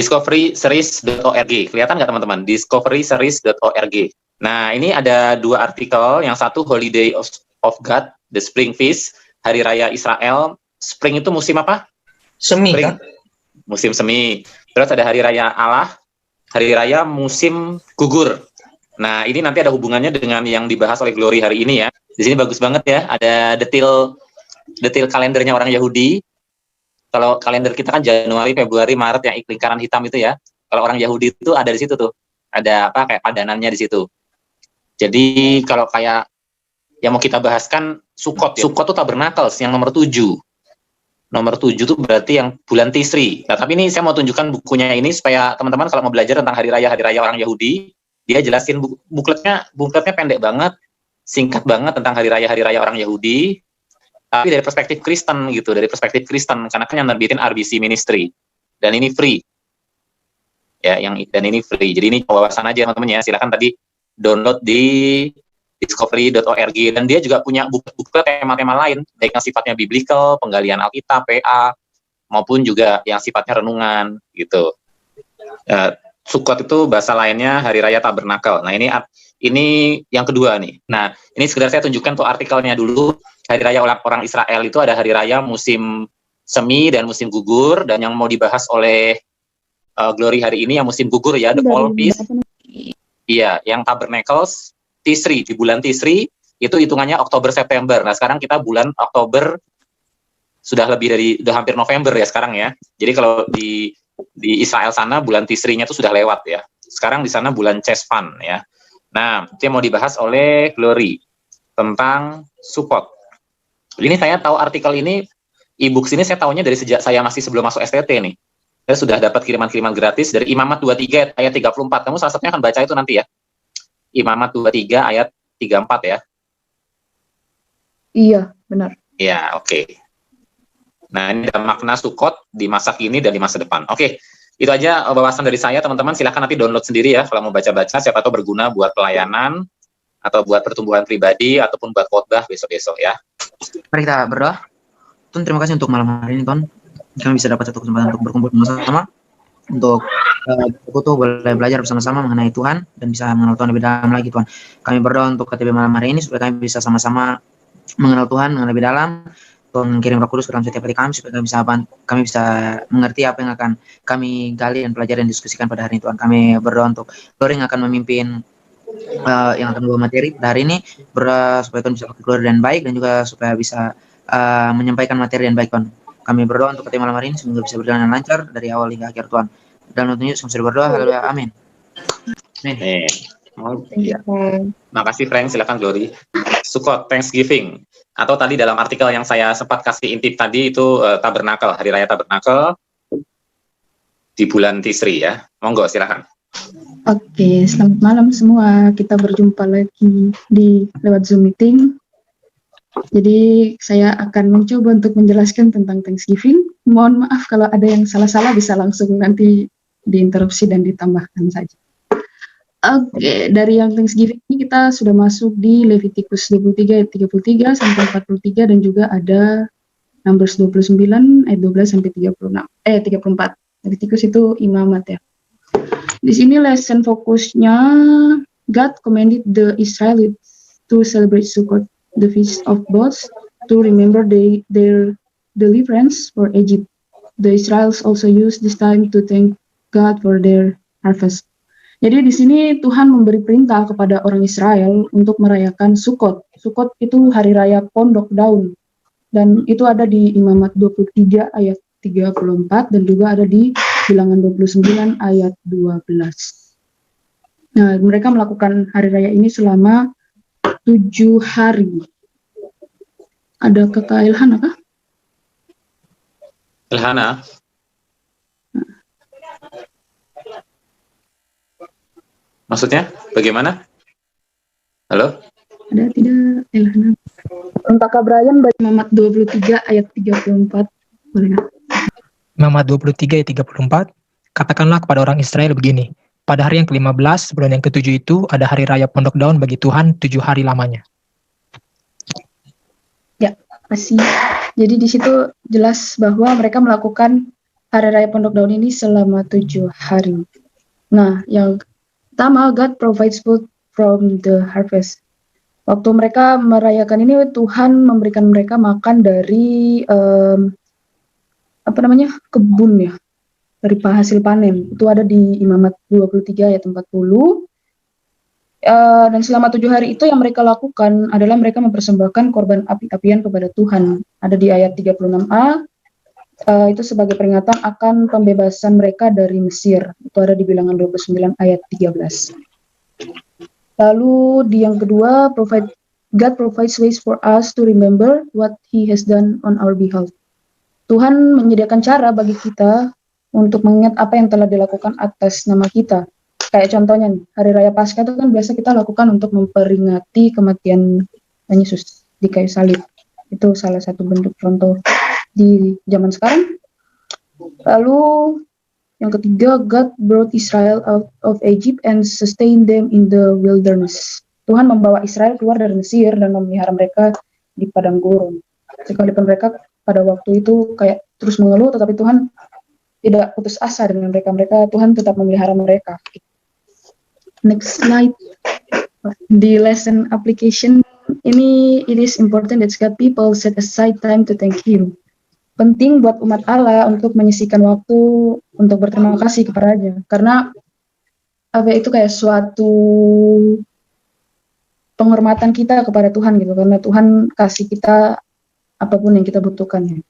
discoveryseries.org. Kelihatan nggak teman-teman? Discoveryseries.org. Nah, ini ada 2 artikel. Yang satu Holiday of God, The Spring Feast, Hari Raya Israel. Spring itu musim apa? Semi, Spring. kan? Musim semi. Terus ada Hari Raya Allah, Hari Raya musim gugur. Nah, ini nanti ada hubungannya dengan yang dibahas oleh Glory hari ini ya. Di sini bagus banget ya, ada detail kalendernya orang Yahudi. Kalau kalender kita kan Januari, Februari, Maret yang lingkaran hitam itu ya. Kalau orang Yahudi itu ada di situ tuh. Ada apa kayak padanannya di situ. Jadi kalau kayak yang mau kita bahas kan Sukot ya. Sukot itu Tabernakles yang nomor 7. Nomor 7 itu berarti yang bulan Tisri. Nah, tapi ini saya mau tunjukkan bukunya ini supaya teman-teman kalau mau belajar tentang hari raya orang Yahudi, dia jelasin bukletnya pendek banget, singkat banget tentang hari raya orang Yahudi, tapi dari perspektif Kristen gitu, karena kan yang nerbitin RBC Ministry. Dan ini free. Ya, dan ini free. Jadi ini wawasan aja teman-teman ya. Silakan tadi download di discovery.org, dan dia juga punya buku tema-tema lain, baik yang sifatnya biblical, penggalian Alkitab, PA, maupun juga yang sifatnya renungan gitu. Sukot itu bahasa lainnya Hari Raya Tabernakel. Nah, ini yang kedua nih. Nah, ini sekedar saya tunjukkan tuh artikelnya dulu. Hari Raya orang Israel itu ada hari raya musim semi dan musim gugur, dan yang mau dibahas oleh Glory hari ini yang musim gugur ya, the fall feast. Iya, yang Tabernacles Tisri, di bulan Tisri itu hitungannya Oktober September. Nah, sekarang kita bulan Oktober, sudah hampir November ya sekarang ya. Jadi kalau di Israel sana bulan Tisrinya itu sudah lewat ya. Sekarang di sana bulan Chesvan ya. Nah, itu yang mau dibahas oleh Glory tentang Sukot. Ini saya tahu artikel ini, e-books ini saya tahunya dari sejak saya masih sebelum masuk STT nih. Saya sudah dapat kiriman-kiriman gratis dari Imamat 23 ayat 34. Kamu salah satunya akan baca itu nanti ya. Imamat 23 ayat 34 ya. Iya, benar. Iya, oke. Nah, ini ada makna Sukot di masa kini dan di masa depan. Oke, itu aja wawasan dari saya, teman-teman. Silahkan nanti download sendiri ya, kalau mau baca-baca, siapa tahu berguna buat pelayanan, atau buat pertumbuhan pribadi, ataupun buat khotbah besok-besok ya. Mari kita berdoa. Tuhan, terima kasih untuk malam hari ini, Tuhan. Kami bisa dapat satu kesempatan untuk berkumpul bersama-sama, untuk tuh boleh belajar bersama-sama mengenai Tuhan dan bisa mengenal Tuhan lebih dalam lagi, Tuhan. Kami berdoa untuk KTB malam hari ini supaya kami bisa sama-sama mengenal Tuhan dengan lebih dalam. Tuhan kirim Roh Kudus ke dalam setiap hati kami supaya kami bisa mengerti apa yang akan kami gali dan pelajari dan diskusikan pada hari ini, Tuhan. Kami berdoa untuk Glory yang akan memimpin yang akan membawa materi pada hari ini, berdoa supaya Tuhan bisa pakai Glory dan baik, dan juga supaya bisa menyampaikan materi yang baik, Tuhan. Kami berdoa untuk KTB malam hari ini semoga bisa berjalan dengan lancar dari awal hingga akhir, Tuhan. Dan untuk Yesus kami berdoa, haleluya, amin. Amin. Ya. Makasih Frank, silakan Glory. Sukot, Thanksgiving, atau tadi dalam artikel yang saya sempat kasih intip tadi itu Tabernakel, Hari Raya Tabernakel di bulan Tisri ya. Monggo silakan. Oke, selamat malam semua. Kita berjumpa lagi di lewat Zoom meeting. Jadi saya akan mencoba untuk menjelaskan tentang Thanksgiving. Mohon maaf kalau ada yang salah-salah, bisa langsung nanti diinterupsi dan ditambahkan saja. Oke, dari yang Thanksgiving ini kita sudah masuk di Leviticus 23 ayat 33 sampai 43, dan juga ada Numbers 29 ayat 12 sampai 34. Leviticus itu imamat ya. Di sini lesson fokusnya, God commanded the Israelites to celebrate Sukkot, the feast of booths, to remember their deliverance for Egypt. The Israelites also used this time to thank God for their harvest. Jadi di sini Tuhan memberi perintah kepada orang Israel untuk merayakan Sukkot. Sukkot itu hari raya pondok daun, dan itu ada di Imamat 23 ayat 34 dan juga ada di Bilangan 29 ayat 12. Nah, mereka melakukan hari raya ini selama 7 hari. Ada Kakak Ilhana kah? Ilhana. Maksudnya bagaimana? Halo? Ada tidak Ilhana? Untuk Kak Brian baca Imamat 23 ayat 34. Boleh nggak? Imamat 23 ayat 34, katakanlah kepada orang Israel begini, pada hari yang ke-15, bulan yang ke-7 itu ada hari raya pondok daun bagi Tuhan 7 hari lamanya. Ya, masih. Jadi di situ jelas bahwa mereka melakukan hari raya Pondok Daun ini selama 7 hari. Nah, yang pertama, God provides food from the harvest. Waktu mereka merayakan ini, Tuhan memberikan mereka makan dari kebun ya, dari hasil panen. Itu ada di Imamat 23 ayat 40. Dan selama 7 hari itu yang mereka lakukan adalah mereka mempersembahkan korban api-apian kepada Tuhan. Ada di ayat 36a, itu sebagai peringatan akan pembebasan mereka dari Mesir. Itu ada di Bilangan 29 ayat 13. Lalu di yang kedua, God provides ways for us to remember what He has done on our behalf. Tuhan menyediakan cara bagi kita untuk mengingat apa yang telah dilakukan atas nama kita. Kayak contohnya nih, Hari Raya Paskah itu kan biasa kita lakukan untuk memperingati kematian Tuhan Yesus di kayu salib. Itu salah satu bentuk contoh di zaman sekarang. Lalu yang ketiga, God brought Israel out of Egypt and sustained them in the wilderness. Tuhan membawa Israel keluar dari Mesir dan memelihara mereka di padang gurun. Sekalipun mereka pada waktu itu kayak terus mengeluh, tetapi Tuhan tidak putus asa dengan mereka. Tuhan tetap memelihara mereka. Next slide. The lesson application ini, it is important that God people set aside time to thank Him. Penting buat umat Allah untuk menyisihkan waktu untuk berterima kasih kepadanya, karena itu kayak suatu penghormatan kita kepada Tuhan gitu, karena Tuhan kasih kita apapun yang kita butuhkan.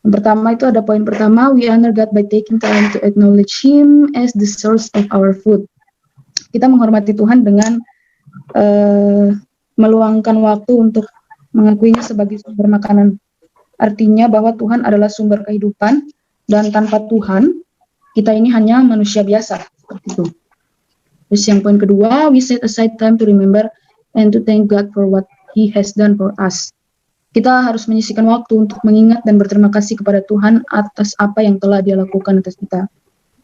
Yang pertama itu ada poin pertama, we honor God by taking time to acknowledge Him as the source of our food. Kita menghormati Tuhan dengan meluangkan waktu untuk mengakuinya sebagai sumber makanan. Artinya bahwa Tuhan adalah sumber kehidupan, dan tanpa Tuhan kita ini hanya manusia biasa seperti itu. Terus yang poin kedua, we set aside time to remember and to thank God for what He has done for us. Kita harus menyisihkan waktu untuk mengingat dan berterima kasih kepada Tuhan atas apa yang telah Dia lakukan atas kita.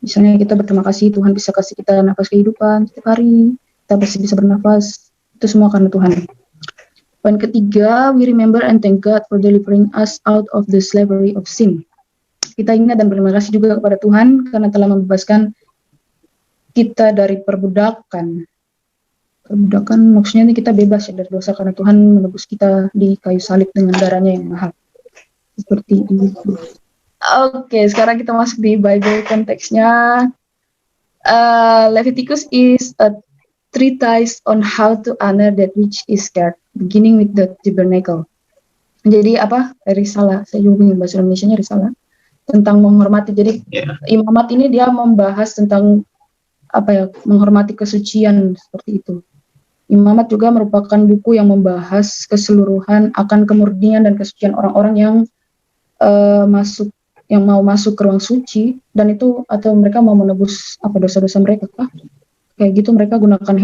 Misalnya kita berterima kasih Tuhan bisa kasih kita nafas kehidupan setiap hari, kita masih bisa bernafas, itu semua karena Tuhan. Poin ketiga, we remember and thank God for delivering us out of the slavery of sin. Kita ingat dan berterima kasih juga kepada Tuhan karena telah membebaskan kita dari perbudakan. Perbudakan maksudnya ini kita bebas ya dari dosa karena Tuhan menebus kita di kayu salib dengan darahnya yang mahal. Seperti itu. Oke, sekarang kita masuk di Bible konteksnya. Leviticus is a treatise on how to honor that which is sacred, beginning with the tabernacle. Jadi apa? Risalah. Saya juga bingung bahasa Indonesianya risalah. Tentang menghormati. Jadi imamat ini dia membahas tentang menghormati kesucian seperti itu. Imamat juga merupakan buku yang membahas keseluruhan akan kemurnian dan kesucian orang-orang yang mau masuk ke ruang suci, dan itu atau mereka mau menebus dosa-dosa mereka kah? Kayak gitu mereka gunakan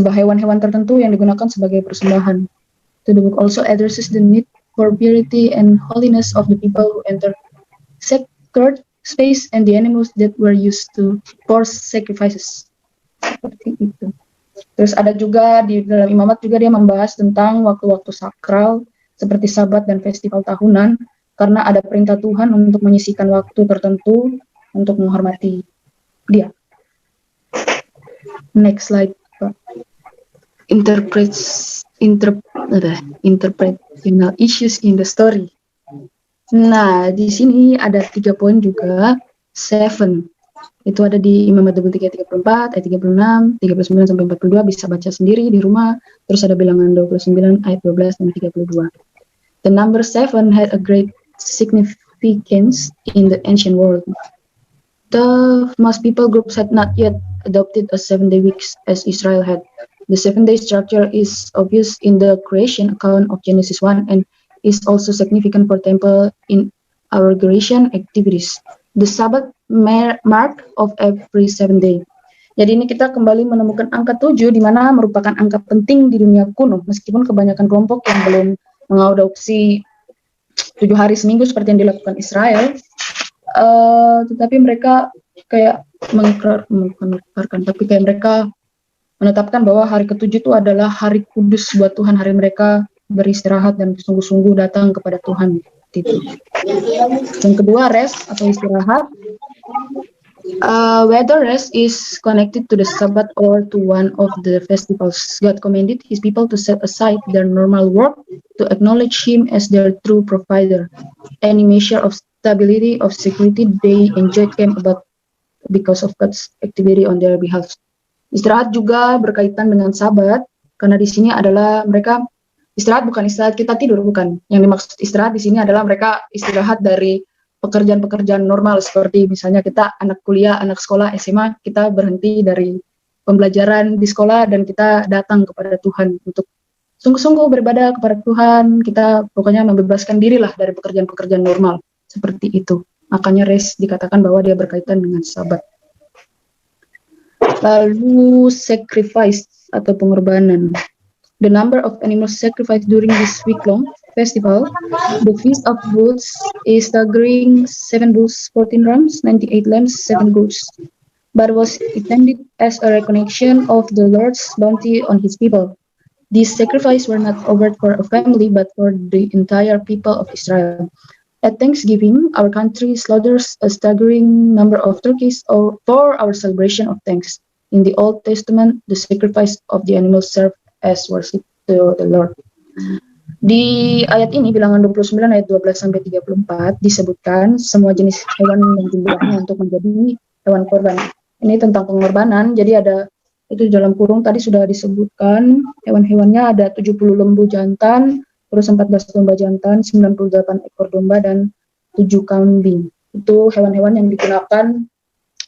hewan-hewan tertentu yang digunakan sebagai persembahan. So the book also addresses the need for purity and holiness of the people who enter sacred space and the animals that were used for sacrifices. Seperti itu. Terus ada juga di dalam imamat juga dia membahas tentang waktu-waktu sakral seperti Sabat dan festival tahunan, karena ada perintah Tuhan untuk menyisihkan waktu tertentu untuk menghormati Dia. Next slide, Pak. Interpretational issues in the story. Nah, di sini ada 3 poin juga. 7. Itu ada di Imamat 23 34, ayat 36, 39 sampai 42, bisa baca sendiri di rumah. Terus ada Bilangan 29 ayat 12 dan 32. The number 7 had a great significance in the ancient world. Most people groups had not yet adopted a 7-day week as Israel had. The 7-day structure is obvious in the creation account of Genesis 1 and is also significant for temple in inauguration activities. The Sabbath mark of every 7 day. Jadi ini kita kembali menemukan angka 7 di mana merupakan angka penting di dunia kuno, meskipun kebanyakan kelompok yang belum mengadopsi 7 hari seminggu seperti yang dilakukan Israel, tetapi mereka kayak mengikrarkan, tapi kayak mereka menetapkan bahwa hari ke-7 itu adalah hari kudus buat Tuhan, hari mereka beristirahat dan sungguh-sungguh datang kepada Tuhan. Seperti itu. Yang kedua, rest atau istirahat. Whether rest is connected to the Sabbath or to one of the festivals, God commanded His people to set aside their normal work to acknowledge Him as their true provider. Any measure of stability, of security they enjoyed came about because of God's activity on their behalf. Istirahat juga berkaitan dengan Sabat, karena di sini adalah mereka istirahat bukan istirahat kita tidur, bukan. Yang dimaksud istirahat di sini adalah mereka istirahat dari pekerjaan-pekerjaan normal, seperti misalnya kita anak kuliah, anak sekolah, SMA, kita berhenti dari pembelajaran di sekolah dan kita datang kepada Tuhan untuk sungguh-sungguh beribadah kepada Tuhan. Kita pokoknya membebaskan diri lah dari pekerjaan-pekerjaan normal, seperti itu. Makanya rest dikatakan bahwa dia berkaitan dengan Sabat. Lalu sacrifice atau pengorbanan. The number of animals sacrificed during this week-long festival, the Feast of Booths, is staggering: 7 bulls, 14 rams, 98 lambs, 7 goats. But was intended as a recognition of the Lord's bounty on His people. These sacrifices were not offered for a family, but for the entire people of Israel. At Thanksgiving, our country slaughters a staggering number of turkeys for our celebration of thanks. In the Old Testament, the sacrifice of the animals served as worship to the Lord. Di ayat ini, bilangan 29 ayat 12-34, disebutkan semua jenis hewan dan jumlahnya untuk menjadi hewan korban. Ini tentang pengorbanan, jadi ada, itu dalam kurung tadi sudah disebutkan, hewan-hewannya ada 70 lembu jantan, terus 14 domba jantan, 98 ekor domba, dan 7 kambing. Itu hewan-hewan yang digunakan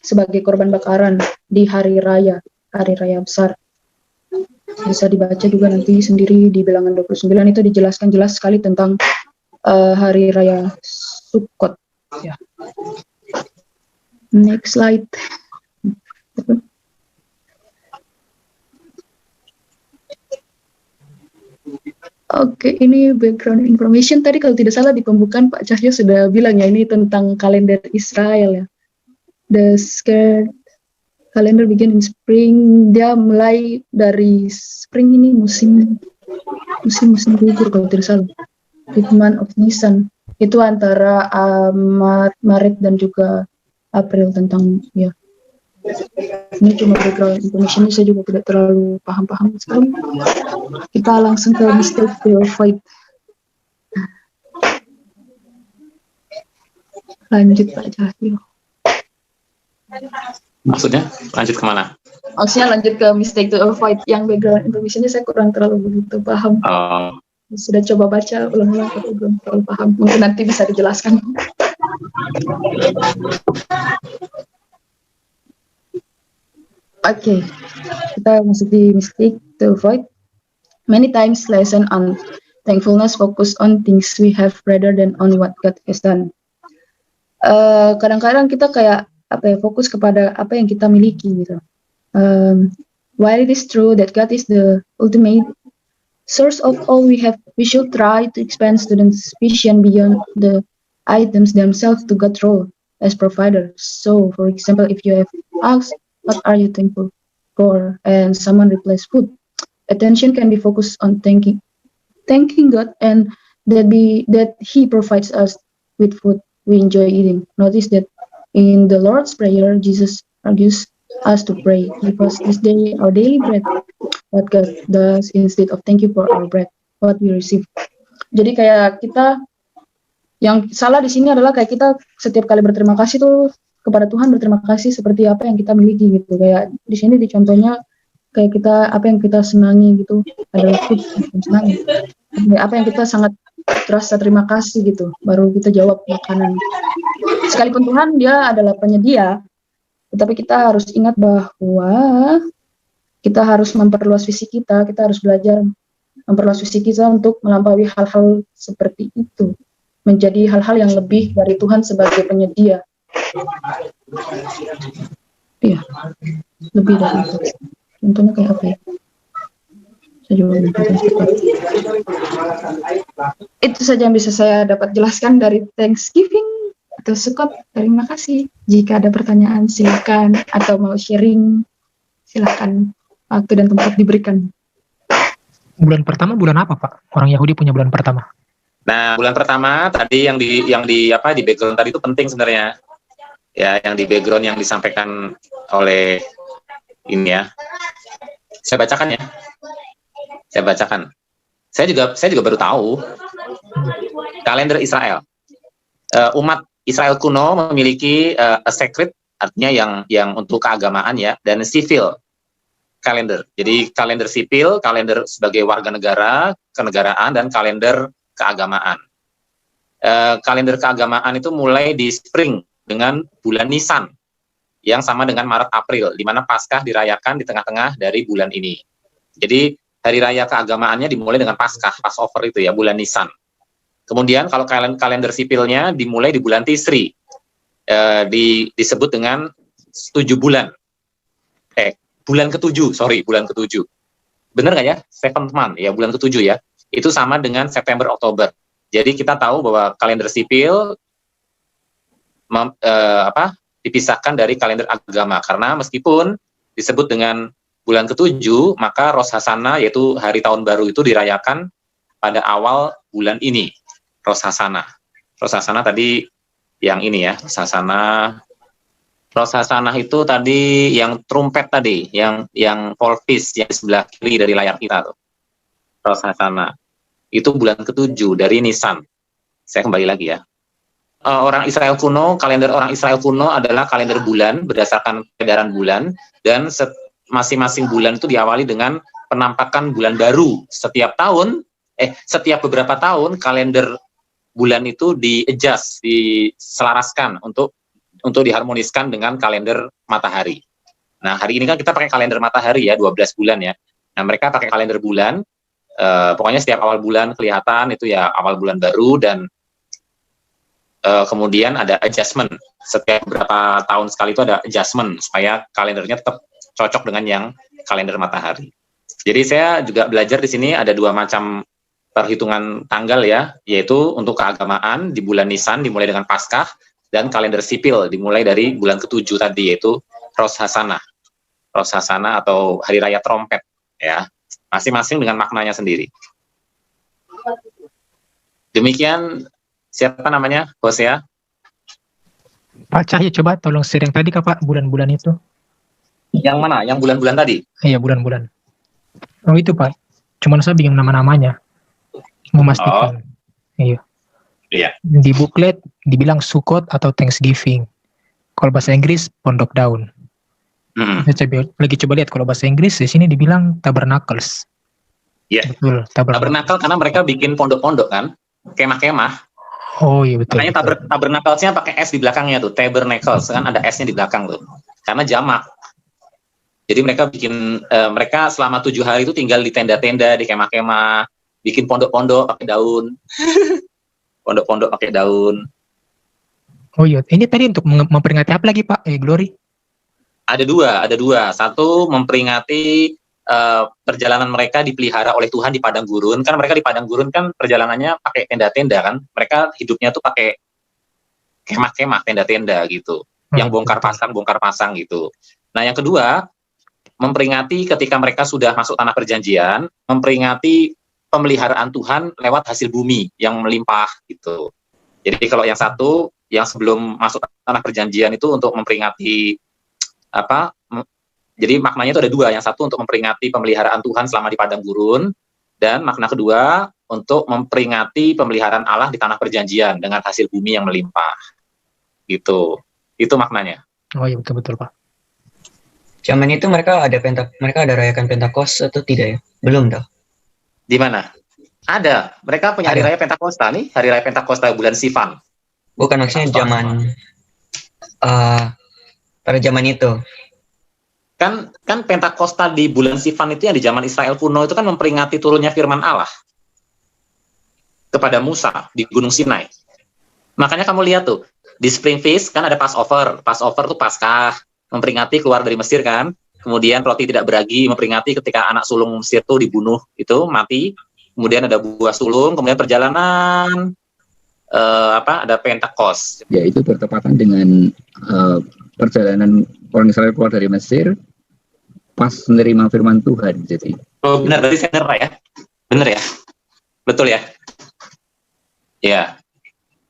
sebagai korban bakaran di hari raya besar. Bisa dibaca juga nanti sendiri di bilangan 29, itu dijelaskan jelas sekali tentang hari raya Sukkot. Ya. Next slide. Oke, ini background information. Tadi kalau tidak salah di pembukaan Pak Cahyo sudah bilang ya, ini tentang kalender Israel ya. The scared kalender begin in spring. Dia mulai dari spring, ini musim gugur kalau tidak salah. The month of Nisan. Itu antara Maret dan juga April tentang ya. Ini cuma background information, saya juga tidak terlalu paham sekali. Kita langsung ke mistake theophyte. Lanjut Pak Cahyo. Maksudnya lanjut kemana? Maksudnya lanjut ke mistake to avoid. Yang background information-nya saya kurang terlalu begitu paham. Sudah coba baca ulang-ulang tapi belum terlalu paham. Mungkin nanti bisa dijelaskan. Oke, kita masuk di mistake to avoid. Many times lesson on thankfulness focus on things we have rather than on what God has done. Kadang-kadang kita kayak fokus kepada apa yang kita miliki gitu. While it is true that God is the ultimate source of all we have, we should try to expand students' vision beyond the items themselves to God's role as provider. So, for example, if you have asked, "What are you thankful for?" and someone replies, "Food," attention can be focused on thanking God and that He provides us with food we enjoy eating. Notice that in the Lord's Prayer, Jesus argues us to pray, "Give us this day our daily bread." What God does instead of "thank you for our bread," what we receive. Jadi kayak kita, yang salah di sini adalah kayak kita setiap kali berterima kasih tuh kepada Tuhan, berterima kasih seperti apa yang kita miliki gitu. Kayak di sini di contohnya kayak kita apa yang kita senangi gitu adalah food yang senangi. Apa yang kita sangat terasa terima kasih gitu, baru kita jawab makanan. Sekalipun Tuhan dia adalah penyedia, tetapi kita harus ingat bahwa kita harus memperluas visi kita harus belajar memperluas visi kita untuk melampaui hal-hal seperti itu, menjadi hal-hal yang lebih dari Tuhan sebagai penyedia. Iya, lebih dari itu. Contohnya kayak apa ya? Saya juga itu saja yang bisa saya dapat jelaskan dari Thanksgiving atau Sukkot. Terima kasih. Jika ada pertanyaan silakan, atau mau sharing silakan, waktu dan tempat diberikan. Bulan pertama bulan apa, Pak? Orang Yahudi punya bulan pertama. Nah, bulan pertama tadi di background tadi itu penting sebenarnya. Ya, yang di background yang disampaikan oleh ini ya. Saya bacakan ya. Saya bacakan. Saya juga baru tahu kalender Israel. Umat Israel kuno memiliki a sacred, artinya yang untuk keagamaan ya, dan civil kalender. Jadi kalender sipil, kalender sebagai warga negara, kenegaraan, dan kalender keagamaan. Kalender keagamaan itu mulai di spring dengan bulan Nisan yang sama dengan Maret April, di mana Paskah dirayakan di tengah-tengah dari bulan ini. Jadi hari raya keagamaannya dimulai dengan Paskah, Passover itu ya, bulan Nisan. Kemudian kalau kalender sipilnya dimulai di bulan Tisri, disebut dengan 7 bulan. Bulan ke-7, bulan ke-7. Benar nggak ya? 7th month, ya bulan ke-7 ya. Itu sama dengan September, Oktober. Jadi kita tahu bahwa kalender sipil dipisahkan dari kalender agama, karena meskipun disebut dengan bulan ke-7, maka Rosh Hashanah, yaitu hari tahun baru itu dirayakan pada awal bulan ini, Rosh Hashanah. Rosh Hashanah tadi yang ini ya, Rosh Hashanah itu tadi yang trumpet tadi, yang polpis yang di sebelah kiri dari layar kita tuh. Rosh Hashanah. Itu bulan ke-7 dari Nisan. Saya kembali lagi ya. Kalender orang Israel kuno adalah kalender bulan berdasarkan peredaran bulan, dan masing-masing bulan itu diawali dengan penampakan bulan baru. Setiap beberapa tahun kalender bulan itu di-adjust, diselaraskan untuk diharmoniskan dengan kalender matahari. Nah, hari ini kan kita pakai kalender matahari ya, 12 bulan ya. Nah, mereka pakai kalender bulan, pokoknya setiap awal bulan kelihatan itu ya awal bulan baru, dan kemudian ada adjustment. Setiap beberapa tahun sekali itu ada adjustment supaya kalendernya tetap cocok dengan yang kalender matahari. Jadi saya juga belajar di sini ada 2 macam perhitungan tanggal ya, yaitu untuk keagamaan di bulan Nisan dimulai dengan Paskah, dan kalender sipil dimulai dari bulan ke-7 tadi, yaitu Rosh Hashanah. Rosh Hashanah atau Hari Raya Trompet ya. Masing-masing dengan maknanya sendiri. Demikian, siapa namanya? Hosea? Pak Cahyo, coba tolong share yang tadi Pak, bulan-bulan itu. Yang mana? Yang bulan-bulan tadi? Iya, bulan-bulan. Oh itu Pak, cuman saya bingung nama-namanya. Memastikan. Iya. Iya. Di booklet dibilang Sukkot atau Thanksgiving. Kalau bahasa Inggris Pondok Daun. Saya coba lihat kalau bahasa Inggris di sini dibilang Tabernacles. Iya. Betul, Tabernacle karena mereka bikin pondok-pondok kan, kemah-kemah. Oh iya betul. Makanya Tabernacles-nya pakai S di belakangnya tuh, Tabernacles kan ada S-nya di belakang tuh. Karena jamak. Jadi mereka mereka selama 7 hari itu tinggal di tenda-tenda, di kemah-kemah, bikin pondok-pondok pakai daun. Pondok-pondok pakai daun. Oh iya, ini tadi untuk memperingati apa lagi Pak? Glory? Ada dua. Satu memperingati perjalanan mereka dipelihara oleh Tuhan di padang gurun. Kan mereka di padang gurun kan perjalanannya pakai tenda-tenda kan. Mereka hidupnya tuh pakai kemah-kemah, tenda-tenda gitu. Yang bongkar pasang gitu. Nah, yang kedua, memperingati ketika mereka sudah masuk tanah perjanjian, memperingati pemeliharaan Tuhan lewat hasil bumi yang melimpah gitu. Jadi kalau yang satu, yang sebelum masuk tanah perjanjian itu untuk memperingati jadi maknanya itu ada 2. Yang satu untuk memperingati pemeliharaan Tuhan selama di padang gurun, dan makna kedua untuk memperingati pemeliharaan Allah di tanah perjanjian dengan hasil bumi yang melimpah. Gitu. Itu maknanya. Oh iya betul Pak. Zaman itu mereka ada rayakan Pentakosta atau tidak ya? Belum dah. Di mana? Ada. Mereka punya hari raya Pentakosta nih, hari raya Pentakosta bulan Sivan. Bukan, maksudnya zaman pada zaman itu. Kan Pentakosta di bulan Sivan itu yang di zaman Israel kuno itu kan memperingati turunnya firman Allah kepada Musa di Gunung Sinai. Makanya kamu lihat tuh, di Spring Feast kan ada Passover. Passover tuh Paskah, memperingati keluar dari Mesir kan. Kemudian roti tidak beragi, memperingati ketika anak sulung Mesir itu dibunuh, itu mati. Kemudian ada buah sulung, kemudian perjalanan ada Pentakos. Ya, itu bertepatan dengan perjalanan orang Israel keluar dari Mesir pas menerima firman Tuhan. Jadi benar, berarti saya benar Pak ya? Benar ya? Betul ya? Ya,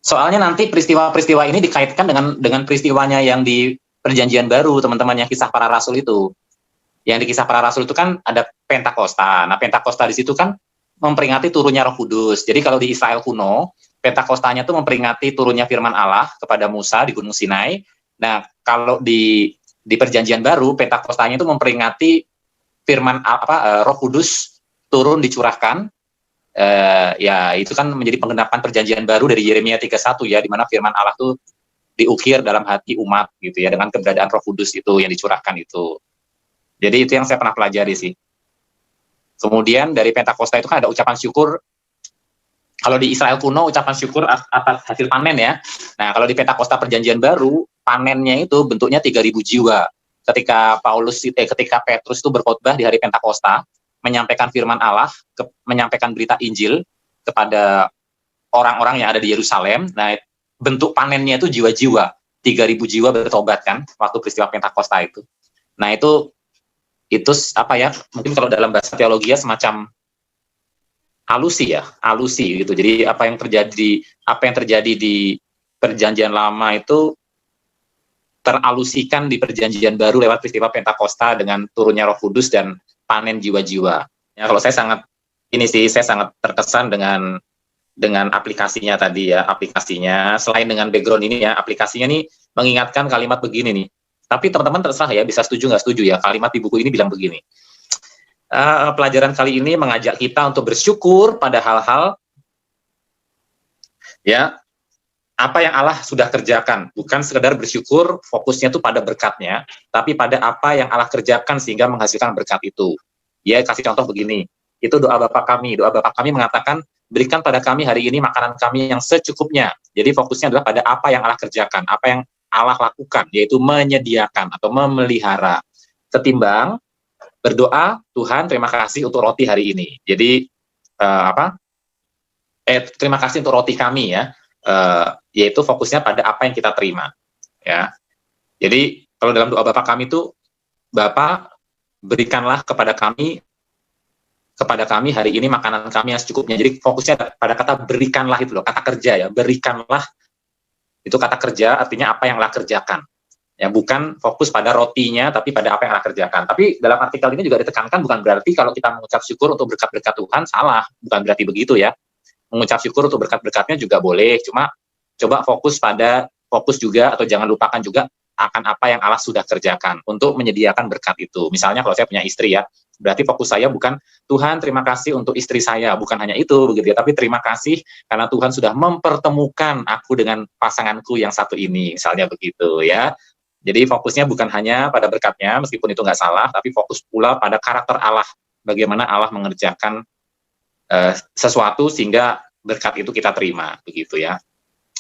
soalnya nanti peristiwa-peristiwa ini dikaitkan dengan peristiwanya yang di Perjanjian Baru, teman-teman, yang kisah para rasul itu. Yang di kisah para rasul itu kan ada Pentakosta. Nah, Pentakosta di situ kan memperingati turunnya Roh Kudus. Jadi kalau di Israel kuno, Pentakostanya itu memperingati turunnya firman Allah kepada Musa di Gunung Sinai. Nah, kalau di Perjanjian Baru, Pentakostanya itu memperingati firman Roh Kudus turun dicurahkan. Ya itu kan menjadi penggenapan Perjanjian Baru dari Yeremia 31 ya, di mana firman Allah itu diukir dalam hati umat gitu ya, dengan keberadaan Roh Kudus itu yang dicurahkan itu. Jadi itu yang saya pernah pelajari sih. Kemudian dari Pentakosta itu kan ada ucapan syukur. Kalau di Israel kuno ucapan syukur atas hasil panen ya. Nah, kalau di Pentakosta Perjanjian Baru, panennya itu bentuknya 3.000 jiwa. Ketika Petrus itu berkhotbah di hari Pentakosta, menyampaikan firman Allah, menyampaikan berita Injil kepada orang-orang yang ada di Yerusalem. Nah, bentuk panennya itu jiwa-jiwa, 3.000 jiwa bertobat kan waktu peristiwa Pentakosta itu. Nah, itu apa ya? Mungkin kalau dalam bahasa teologi ya semacam alusi gitu. Jadi apa yang terjadi di Perjanjian Lama itu teralusikan di Perjanjian Baru lewat peristiwa Pentakosta dengan turunnya Roh Kudus dan panen jiwa-jiwa. Ya, kalau saya sangat terkesan dengan aplikasinya tadi ya, aplikasinya selain dengan background ini ya, aplikasinya nih mengingatkan kalimat begini nih. Tapi teman-teman terserah ya, bisa setuju nggak setuju ya, kalimat di buku ini bilang begini. Pelajaran kali ini mengajak kita untuk bersyukur pada hal-hal ya, apa yang Allah sudah kerjakan, bukan sekedar bersyukur fokusnya tuh pada berkatnya, tapi pada apa yang Allah kerjakan sehingga menghasilkan berkat itu. Ya, kasih contoh begini, itu doa Bapa kami mengatakan, berikan pada kami hari ini makanan kami yang secukupnya. Jadi fokusnya adalah pada apa yang Allah kerjakan, apa yang Allah lakukan, yaitu menyediakan atau memelihara, ketimbang berdoa, Tuhan terima kasih untuk roti hari ini. Jadi terima kasih untuk roti kami ya. Yaitu fokusnya pada apa yang kita terima ya. Jadi kalau dalam doa Bapa kami itu, Bapa berikanlah kepada kami hari ini makanan kami yang secukupnya. Jadi fokusnya pada kata berikanlah itu loh, kata kerja ya, berikanlah itu kata kerja, artinya apa yang Allah kerjakan ya, bukan fokus pada rotinya tapi pada apa yang Allah kerjakan. Tapi dalam artikel ini juga ditekankan bukan berarti kalau kita mengucap syukur untuk berkat-berkat Tuhan salah, bukan berarti begitu ya. Mengucap syukur untuk berkat-berkatnya juga boleh, cuma coba fokus juga atau jangan lupakan juga akan apa yang Allah sudah kerjakan untuk menyediakan berkat itu. Misalnya kalau saya punya istri ya, berarti fokus saya bukan Tuhan terima kasih untuk istri saya, bukan hanya itu begitu ya, tapi terima kasih karena Tuhan sudah mempertemukan aku dengan pasanganku yang satu ini, misalnya begitu ya. Jadi fokusnya bukan hanya pada berkatnya, meskipun itu nggak salah, tapi fokus pula pada karakter Allah, bagaimana Allah mengerjakan sesuatu sehingga berkat itu kita terima, begitu ya.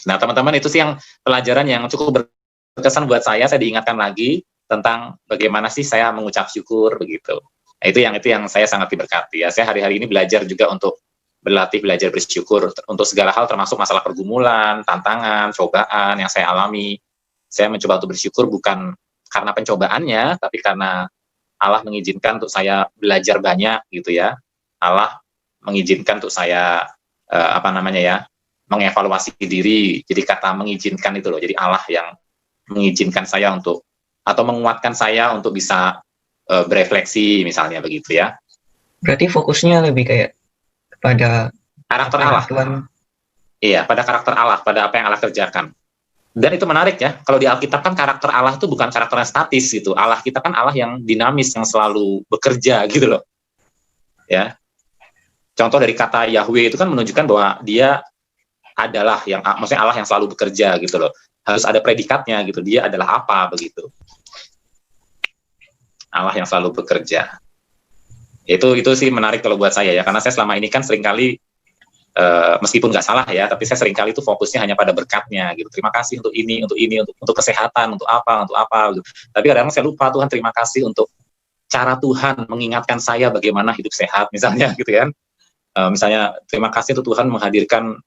Nah, teman-teman, itu sih yang pelajaran yang cukup berkesan buat saya diingatkan lagi tentang bagaimana sih saya mengucap syukur, begitu. Nah, itu yang saya sangat diberkati ya. Saya hari-hari ini belajar juga untuk belajar bersyukur untuk segala hal, termasuk masalah pergumulan, tantangan, cobaan yang saya alami. Saya mencoba untuk bersyukur bukan karena pencobaannya, tapi karena Allah mengizinkan untuk saya belajar banyak, gitu ya. Allah mengizinkan untuk saya mengevaluasi diri. Jadi kata mengizinkan itu loh, jadi Allah yang mengizinkan saya untuk, atau menguatkan saya untuk bisa berefleksi, misalnya begitu ya. Berarti fokusnya lebih kayak pada karakter Allah. Iya, pada karakter Allah, pada apa yang Allah kerjakan. Dan itu menarik ya, kalau di Alkitab kan karakter Allah itu bukan karakter yang statis gitu. Allah kita kan Allah yang dinamis, yang selalu bekerja gitu loh. Ya. Contoh dari kata Yahweh itu kan menunjukkan bahwa dia adalah maksudnya Allah yang selalu bekerja gitu loh. Harus ada predikatnya gitu, dia adalah apa begitu. Allah yang selalu bekerja. Itu sih menarik kalau buat saya ya, karena saya selama ini kan seringkali meskipun nggak salah ya, tapi saya seringkali itu fokusnya hanya pada berkatnya gitu. Terima kasih untuk ini, untuk kesehatan, untuk apa gitu. Tapi kadang-kadang saya lupa, Tuhan terima kasih untuk cara Tuhan mengingatkan saya bagaimana hidup sehat misalnya gitu kan. Misalnya terima kasih untuk Tuhan menghadirkan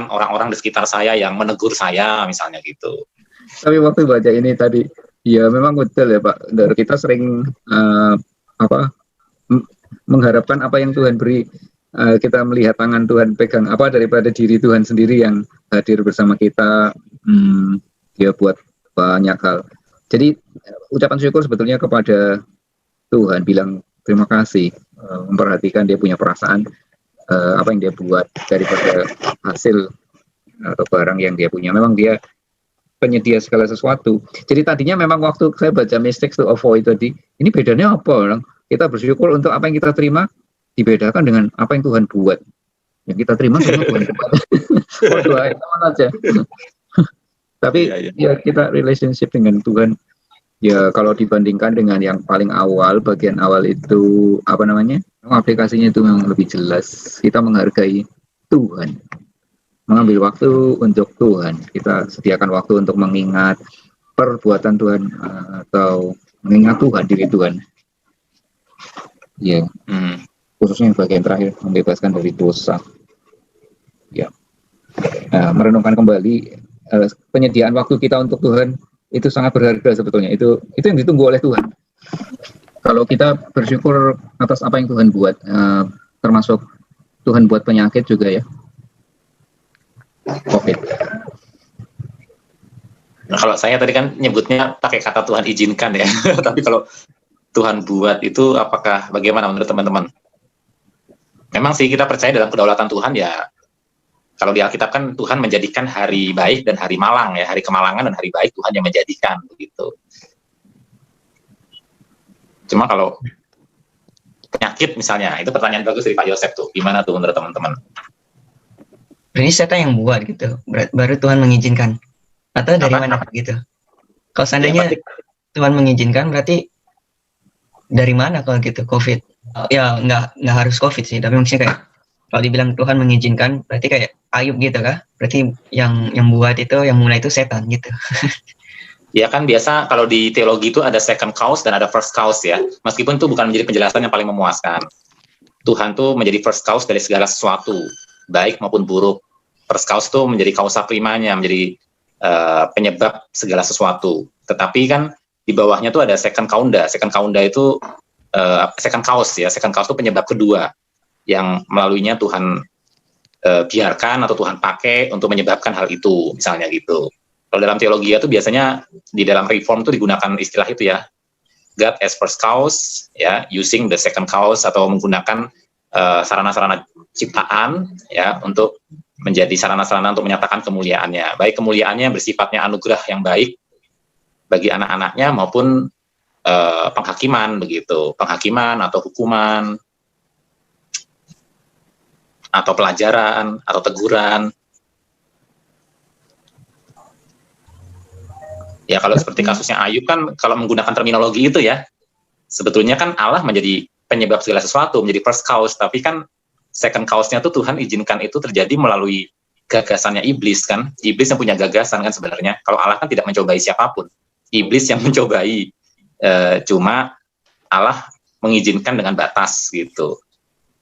orang-orang di sekitar saya yang menegur saya misalnya gitu. Tapi waktu baca ini tadi, ya memang betul ya Pak. Dari kita sering mengharapkan apa yang Tuhan beri. kita melihat tangan Tuhan pegang apa daripada diri Tuhan sendiri yang hadir bersama kita. Dia buat banyak hal. Jadi ucapan syukur sebetulnya kepada Tuhan, bilang terima kasih, memperhatikan dia punya perasaan, apa yang dia buat daripada hasil atau barang yang dia punya. Memang dia penyedia segala sesuatu. Jadi tadinya memang waktu saya baca Mistakes to Avoid tadi, ini bedanya apa? Orang? Kita bersyukur untuk apa yang kita terima, dibedakan dengan apa yang Tuhan buat. Yang kita terima semua Tuhan buat. Oh, doain teman aja. Tapi ya kita relationship dengan Tuhan, ya kalau dibandingkan dengan yang paling awal, bagian awal itu apa namanya? Aplikasinya itu memang lebih jelas. Kita menghargai Tuhan, mengambil waktu untuk Tuhan. Kita sediakan waktu untuk mengingat perbuatan Tuhan atau mengingat Tuhan, diri Tuhan. Ya, khususnya yang bagian terakhir, membebaskan dari dosa. Ya, merenungkan kembali penyediaan waktu kita untuk Tuhan itu sangat berharga sebetulnya. Itu yang ditunggu oleh Tuhan. Kalau kita bersyukur atas apa yang Tuhan buat, termasuk Tuhan buat penyakit juga ya. COVID. Nah, kalau saya tadi kan nyebutnya pakai kata Tuhan izinkan ya. Tapi kalau Tuhan buat itu apakah bagaimana menurut teman-teman? Memang sih kita percaya dalam kedaulatan Tuhan ya. Kalau di Alkitab kan Tuhan menjadikan hari baik dan hari malang ya, hari kemalangan dan hari baik Tuhan yang menjadikan begitu. Cuma kalau penyakit misalnya, itu pertanyaan bagus dari Pak Yosef tuh. Gimana tuh menurut teman-teman? Berarti setan yang buat gitu, baru Tuhan mengizinkan. Atau dari mana gitu? Kalau seandainya Tuhan mengizinkan, berarti dari mana kalau gitu COVID? Ya nggak harus COVID sih, tapi maksudnya kayak kalau dibilang Tuhan mengizinkan, berarti kayak Ayub gitu kah? Berarti yang buat itu, yang mulai itu setan gitu. Ya kan biasa kalau di teologi itu ada second cause dan ada first cause ya. Meskipun itu bukan menjadi penjelasan yang paling memuaskan. Tuhan tuh menjadi first cause dari segala sesuatu, baik maupun buruk. First cause tuh menjadi kausa primanya, menjadi penyebab segala sesuatu. Tetapi kan di bawahnya tuh ada second causa. Second causa itu second cause ya. Second cause itu penyebab kedua yang melaluinya Tuhan biarkan atau Tuhan pakai untuk menyebabkan hal itu, misalnya gitu. Kalau dalam teologi itu biasanya di dalam reform itu digunakan istilah itu ya, God as first cause, ya, using the second cause atau menggunakan sarana-sarana ciptaan ya untuk menjadi sarana-sarana untuk menyatakan kemuliaannya. Baik kemuliaannya bersifatnya anugerah yang baik bagi anak-anaknya maupun penghakiman begitu, penghakiman atau hukuman atau pelajaran atau teguran. Ya kalau seperti kasusnya Ayub kan kalau menggunakan terminologi itu ya, sebetulnya kan Allah menjadi penyebab segala sesuatu, menjadi first cause, tapi kan second cause-nya tuh Tuhan izinkan itu terjadi melalui gagasannya iblis kan. Iblis yang punya gagasan kan sebenarnya. Kalau Allah kan tidak mencobai siapapun. Iblis yang mencobai. Cuma Allah mengizinkan dengan batas gitu.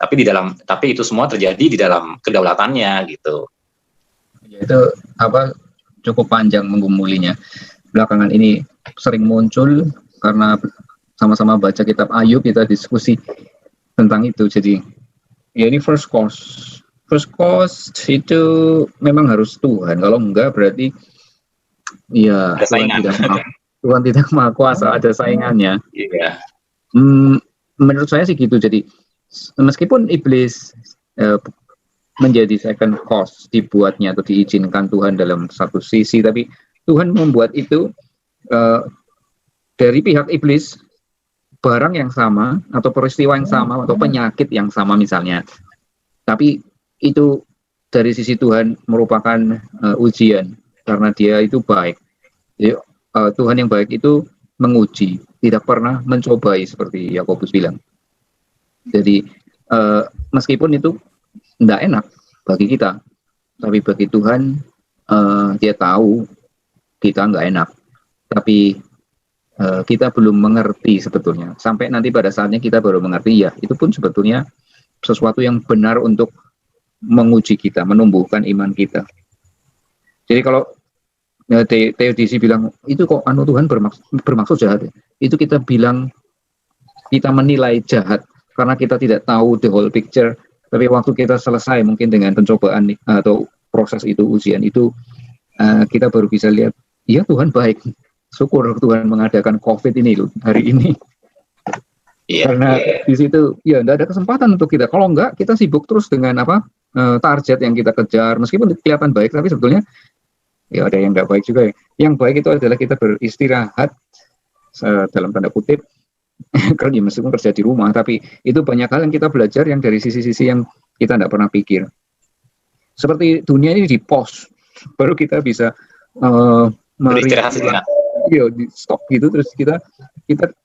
Tapi itu semua terjadi di dalam kedaulatannya gitu. Itu apa cukup panjang menggumulinya. Belakangan ini sering muncul karena sama-sama baca kitab Ayub, kita diskusi tentang itu. Jadi ya ini first cause itu memang harus Tuhan. Kalau enggak berarti ya Tuhan tidak maha kuasa, ada saingannya. Iya. Menurut saya sih gitu. Jadi meskipun iblis menjadi second cause dibuatnya atau diizinkan Tuhan dalam satu sisi, tapi Tuhan membuat itu dari pihak iblis barang yang sama atau peristiwa yang sama atau penyakit yang sama misalnya. Tapi itu dari sisi Tuhan merupakan ujian karena dia itu baik. Jadi, Tuhan yang baik itu menguji, tidak pernah mencobai seperti Yakobus bilang. Jadi meskipun itu tidak enak bagi kita, tapi bagi Tuhan dia tahu kita nggak enak, tapi kita belum mengerti sebetulnya. Sampai nanti pada saatnya kita baru mengerti, ya itu pun sebetulnya sesuatu yang benar untuk menguji kita, menumbuhkan iman kita. Jadi kalau teodisi bilang itu kok Tuhan bermaksud jahat, itu kita bilang kita menilai jahat karena kita tidak tahu the whole picture, Tapi waktu kita selesai mungkin dengan pencobaan atau proses itu, ujian itu, kita baru bisa lihat, ya Tuhan baik. Syukur Tuhan mengadakan COVID ini loh hari ini. Karena di situ ya enggak ada kesempatan untuk kita. Kalau enggak, kita sibuk terus dengan target yang kita kejar. Meskipun kelihatan baik, tapi sebetulnya ya ada yang enggak baik juga. Yang baik itu adalah kita beristirahat dalam tanda kutip, kerja meskipun kerja di rumah, tapi itu banyak hal yang kita belajar yang dari sisi-sisi yang kita enggak pernah pikir. Seperti dunia ini di pause, baru kita bisa beristirahat sejenak. Di stop gitu, terus kita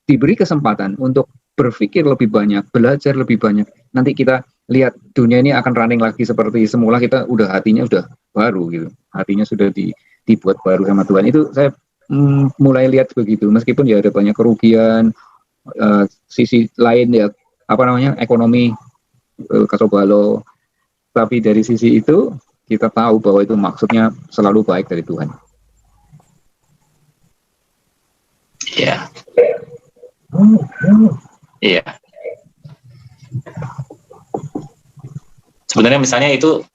diberi kesempatan untuk berpikir lebih banyak, belajar lebih banyak. Nanti kita lihat dunia ini akan running lagi seperti semula, kita hatinya udah baru gitu. Hatinya sudah dibuat baru sama Tuhan. Itu saya mulai lihat begitu. Meskipun ya ada banyak kerugian, sisi lain ya ekonomi kacau balau. Tapi dari sisi itu kita tahu bahwa itu maksudnya selalu baik dari Tuhan. Iya. Iya. Sebenarnya misalnya itu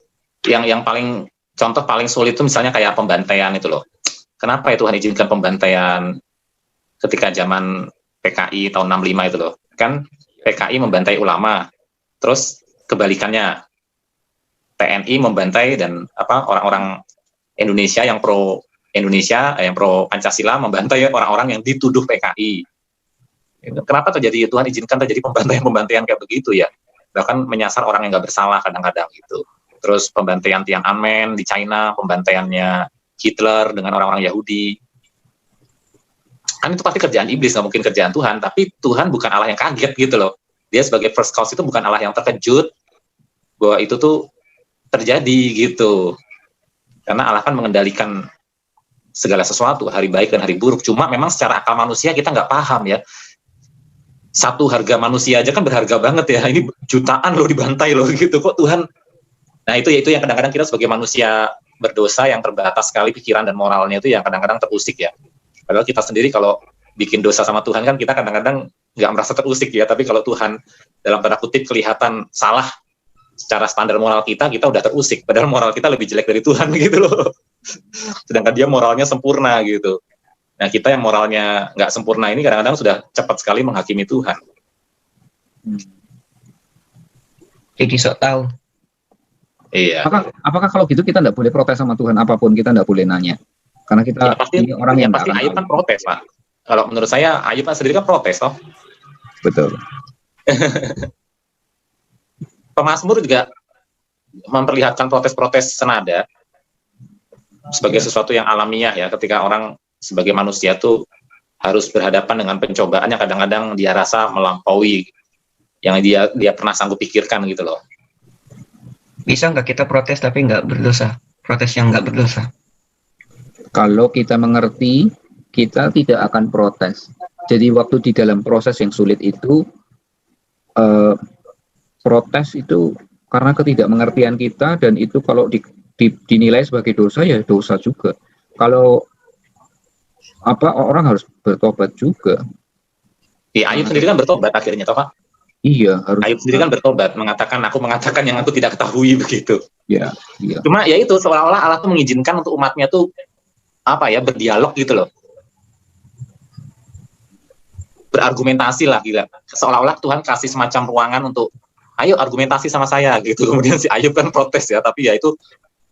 yang paling contoh paling sulit itu misalnya kayak pembantaian itu loh. Kenapa ya Tuhan izinkan pembantaian ketika zaman PKI tahun 65 itu loh. Kan PKI membantai ulama. Terus kebalikannya TNI membantai dan orang-orang Indonesia yang pro Indonesia yang pro Pancasila membantai orang-orang yang dituduh PKI. Kenapa terjadi Tuhan izinkan terjadi pembantaian kayak begitu ya? Bahkan menyasar orang yang nggak bersalah kadang-kadang gitu. Terus pembantaian Tiananmen di China, pembantaiannya Hitler dengan orang-orang Yahudi. Kan itu pasti kerjaan iblis, nggak mungkin kerjaan Tuhan. Tapi Tuhan bukan Allah yang kaget gitu loh. Dia sebagai first cause itu bukan Allah yang terkejut bahwa itu tuh terjadi gitu. Karena Allah kan mengendalikan segala sesuatu, hari baik dan hari buruk. Cuma memang secara akal manusia kita nggak paham ya. Satu harga manusia aja kan berharga banget ya. Ini jutaan loh dibantai loh gitu. Kok Tuhan? Nah itu yang kadang-kadang kita sebagai manusia berdosa yang terbatas sekali pikiran dan moralnya itu yang kadang-kadang terusik ya. Padahal kita sendiri kalau bikin dosa sama Tuhan kan kita kadang-kadang nggak merasa terusik ya. Tapi kalau Tuhan dalam tanda kutip kelihatan salah secara standar moral kita udah terusik. Padahal moral kita lebih jelek dari Tuhan gitu loh. Sedangkan dia moralnya sempurna gitu. Nah kita yang moralnya nggak sempurna ini kadang-kadang sudah cepat sekali menghakimi Tuhan. Jadi sok tahu. Iya. Apakah kalau gitu kita nggak boleh protes sama Tuhan apapun, kita nggak boleh nanya? Karena kita ini orang yang pasti Ayub kan protes Pak. Kalau menurut saya Ayub kan sendiri kan protes toh. Betul. Pemazmur juga memperlihatkan protes-protes senada sebagai sesuatu yang alamiah ya, ketika orang sebagai manusia tuh harus berhadapan dengan pencobaan yang kadang-kadang dia rasa melampaui yang dia pernah sanggup pikirkan gitu loh. Bisa nggak kita protes tapi nggak berdosa? Protes yang nggak berdosa. Kalau kita mengerti, kita tidak akan protes. Jadi waktu di dalam proses yang sulit itu, protes itu karena ketidakmengertian kita, dan itu kalau dinilai sebagai dosa ya dosa juga. Kalau orang harus bertobat juga. Iya, Ayub sendiri kan bertobat akhirnya toh Pak. Iya, harus. Ayub sendiri kan bertobat, aku mengatakan yang aku tidak ketahui begitu. Iya, iya. Cuma ya itu seolah-olah Allah tuh mengizinkan untuk umatnya tuh berdialog gitu loh. Berargumentasi lah gila. Seolah-olah Tuhan kasih semacam ruangan untuk ayo argumentasi sama saya gitu. Kemudian si Ayub kan protes ya, tapi ya itu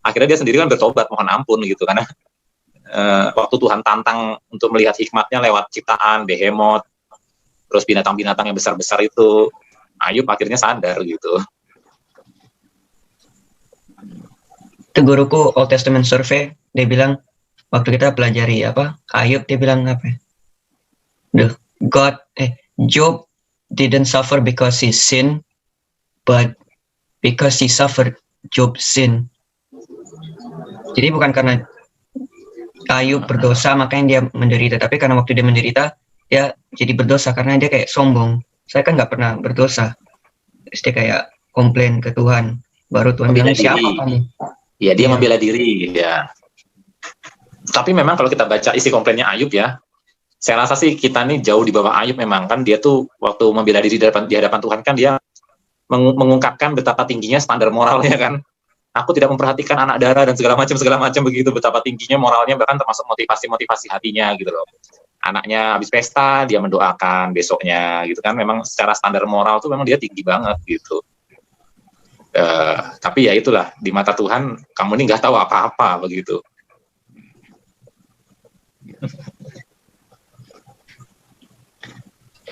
akhirnya dia sendiri kan bertobat mohon ampun gitu, karena waktu Tuhan tantang untuk melihat hikmatnya lewat ciptaan Behemoth, terus binatang-binatang yang besar-besar itu, Ayub akhirnya sadar gitu. Itu guruku Old Testament Survey, dia bilang waktu kita pelajari Ayub, dia bilang Job didn't suffer because he sinned, but because he suffered Job's sin. Jadi bukan karena Ayub berdosa makanya dia menderita, tapi karena waktu dia menderita dia jadi berdosa karena dia kayak sombong. Saya kan nggak pernah berdosa. Terus dia kayak komplain ke Tuhan. Baru Tuhan bilang, siapa kamu? Ya dia membela diri ya. Tapi memang kalau kita baca isi komplainnya Ayub ya, saya rasa sih kita nih jauh di bawah Ayub memang. Kan dia tuh waktu membela diri di hadapan Tuhan kan dia mengungkapkan betapa tingginya standar moralnya kan. Aku tidak memperhatikan anak darah dan segala macam begitu, betapa tingginya moralnya, bahkan termasuk motivasi hatinya gitu loh. Anaknya habis pesta, dia mendoakan besoknya gitu kan. Memang secara standar moral tuh memang dia tinggi banget gitu. Tapi ya itulah, di mata Tuhan kamu ini nggak tahu apa-apa begitu.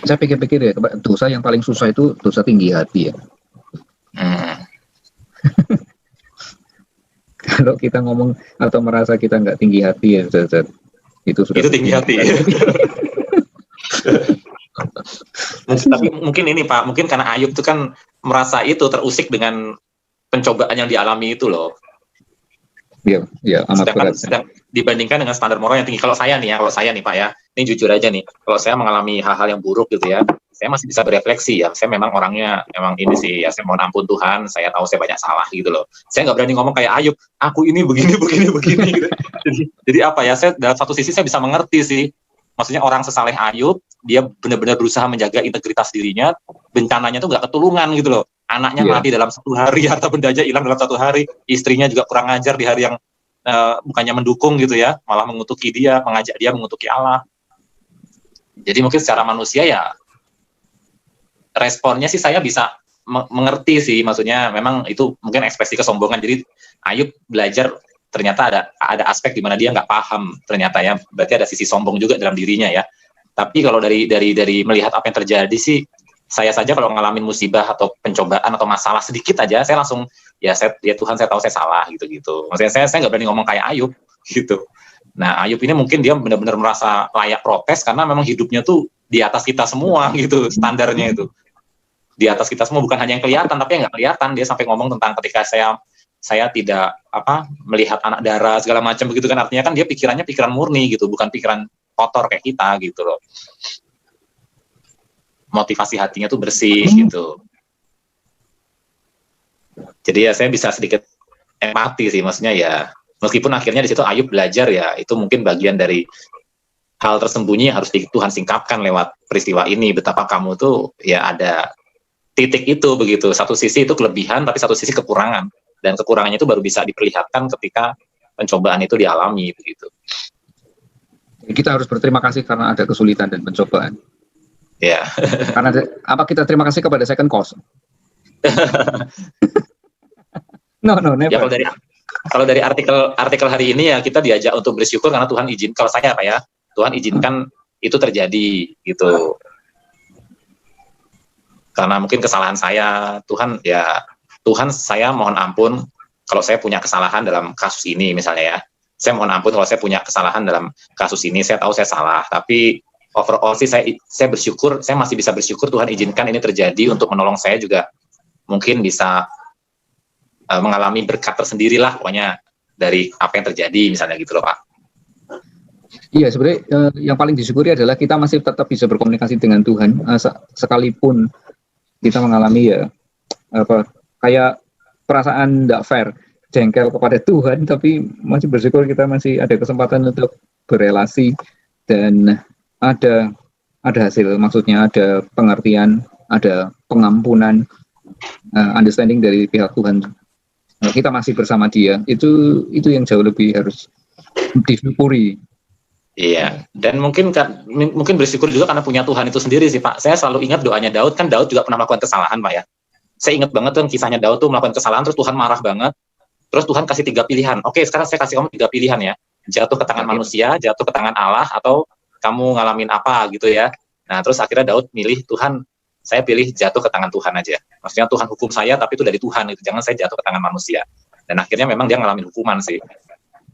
Saya pikir-pikir ya, dosa yang paling susah itu dosa tinggi hati ya. Kalau kita ngomong atau merasa kita nggak tinggi hati ya, itu sudah. Itu tinggi hati. Tapi mungkin ini Pak, mungkin karena Ayub itu kan merasa itu terusik dengan pencobaan yang dialami itu loh. Iya, amat berat. Sedang dibandingkan dengan standar moral yang tinggi. Kalau saya nih Pak ya, ini jujur aja nih, kalau saya mengalami hal-hal yang buruk gitu ya, saya masih bisa berefleksi ya. Saya memang orangnya memang ini sih ya, saya mohon ampun Tuhan, saya tahu saya banyak salah gitu loh. Saya nggak berani ngomong kayak Ayub, aku ini begini gitu. Jadi apa ya? Saya dalam satu sisi saya bisa mengerti sih. Maksudnya orang sesaleh Ayub, dia benar-benar berusaha menjaga integritas dirinya, bencananya tuh nggak ketulungan gitu loh. Anaknya mati dalam 1 hari, harta bendanya hilang dalam 1 hari, istrinya juga kurang ajar di hari yang bukannya mendukung gitu ya, malah mengutuki dia, mengajak dia mengutuki Allah. Jadi mungkin secara manusia ya, responnya sih saya bisa mengerti sih, maksudnya memang itu mungkin ekspresi kesombongan. Jadi Ayub belajar ternyata ada aspek di mana dia nggak paham ternyata ya, berarti ada sisi sombong juga dalam dirinya ya. Tapi kalau dari melihat apa yang terjadi sih, saya saja kalau ngalamin musibah atau pencobaan atau masalah sedikit aja, saya langsung ya Tuhan, saya tahu saya salah gitu. Maksudnya saya nggak berani ngomong kayak Ayub gitu. Nah Ayub ini mungkin dia benar-benar merasa layak protes karena memang hidupnya tuh di atas kita semua gitu, standarnya itu di atas kita semua, bukan hanya yang kelihatan tapi yang nggak kelihatan. Dia sampai ngomong tentang ketika saya tidak melihat anak darah segala macam begitu kan, artinya kan dia pikirannya pikiran murni gitu, bukan pikiran kotor kayak kita gitu loh. Motivasi hatinya tuh bersih gitu. Jadi ya saya bisa sedikit empati sih, maksudnya ya meskipun akhirnya di situ Ayub belajar ya, itu mungkin bagian dari hal tersembunyi yang harus Tuhan singkapkan lewat peristiwa ini, betapa kamu tuh ya ada titik itu begitu. Satu sisi itu kelebihan, tapi satu sisi kekurangan, dan kekurangannya itu baru bisa diperlihatkan ketika pencobaan itu dialami begitu. Kita harus berterima kasih karena ada kesulitan dan pencobaan. Ya. Karena apa kita terima kasih kepada second cause? No, never. Ya kalau dari artikel hari ini ya, kita diajak untuk bersyukur karena Tuhan izin. Kalau saya apa ya, Tuhan izinkan itu terjadi gitu. Karena mungkin kesalahan saya, Tuhan saya mohon ampun kalau saya punya kesalahan dalam kasus ini misalnya ya. Saya mohon ampun kalau saya punya kesalahan dalam kasus ini, saya tahu saya salah, tapi overall sih saya bersyukur, saya masih bisa bersyukur Tuhan izinkan ini terjadi untuk menolong saya juga mungkin bisa mengalami berkat tersendiri lah pokoknya dari apa yang terjadi misalnya gitu loh Pak. Iya, sebenarnya yang paling disyukuri adalah kita masih tetap bisa berkomunikasi dengan Tuhan sekalipun kita mengalami ya kayak perasaan tidak fair, jengkel kepada Tuhan, tapi masih bersyukur kita masih ada kesempatan untuk berelasi dan ada hasil, maksudnya ada pengertian, ada pengampunan, understanding dari pihak Tuhan. Kita masih bersama Dia, itu yang jauh lebih harus disyukuri. Iya, dan mungkin bersyukur juga karena punya Tuhan itu sendiri sih Pak. Saya selalu ingat doanya Daud, kan Daud juga pernah melakukan kesalahan Pak ya. Saya ingat banget tuh kisahnya Daud tuh melakukan kesalahan, terus Tuhan marah banget. Terus Tuhan kasih 3 pilihan. Oke, sekarang saya kasih kamu 3 pilihan ya. Jatuh ke tangan manusia, jatuh ke tangan Allah, atau kamu ngalamin apa gitu ya. Nah terus akhirnya Daud milih, Tuhan saya pilih jatuh ke tangan Tuhan aja. Maksudnya Tuhan hukum saya tapi itu dari Tuhan, itu jangan saya jatuh ke tangan manusia. Dan akhirnya memang dia ngalamin hukuman sih.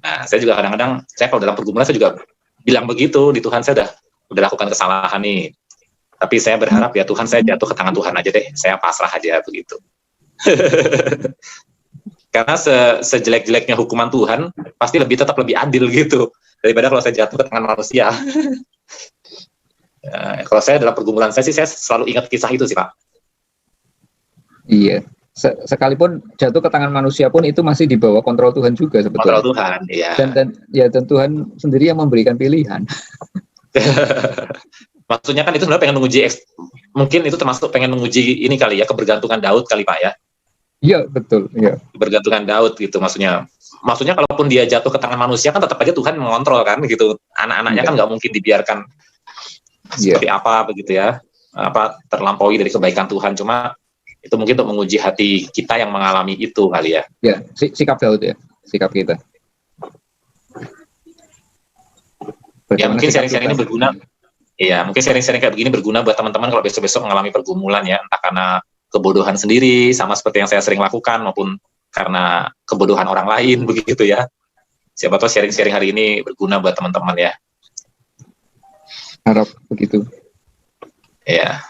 Nah saya juga kadang-kadang, saya kalau dalam pergumulan saya juga bilang begitu, di Tuhan saya udah lakukan kesalahan nih, tapi saya berharap ya Tuhan, saya jatuh ke tangan Tuhan aja deh, saya pasrah aja begitu. Karena sejelek-jeleknya hukuman Tuhan pasti tetap lebih adil gitu daripada kalau saya jatuh ke tangan manusia. Kalau saya dalam pergumulan saya sih, saya selalu ingat kisah itu sih Pak. Iya, sekalipun jatuh ke tangan manusia pun itu masih di bawah kontrol Tuhan juga sebetulnya. Kontrol Tuhan, iya. Dan Tuhan sendiri yang memberikan pilihan. Maksudnya kan itu sebenarnya pengen menguji mungkin itu termasuk pengen menguji ini kali ya, kebergantungan Daud kali Pak ya. Iya, betul. Iya. Kebergantungan Daud gitu maksudnya. Maksudnya kalaupun dia jatuh ke tangan manusia kan tetap aja Tuhan mengontrol kan gitu. Anak-anaknya kan nggak mungkin dibiarkan seperti apa begitu ya. Apa terlampaui dari kebaikan Tuhan. Cuma itu mungkin untuk menguji hati kita yang mengalami itu kali ya. Ya, sikap Daud ya, sikap kita. Ya mungkin sharing-sharing ini berguna. Iya, mungkin sharing-sharing kayak begini berguna buat teman-teman kalau besok-besok mengalami pergumulan ya, entah karena kebodohan sendiri, sama seperti yang saya sering lakukan, maupun karena kebodohan orang lain, begitu ya. Siapa tahu sharing-sharing hari ini berguna buat teman-teman ya. Harap begitu. Ya.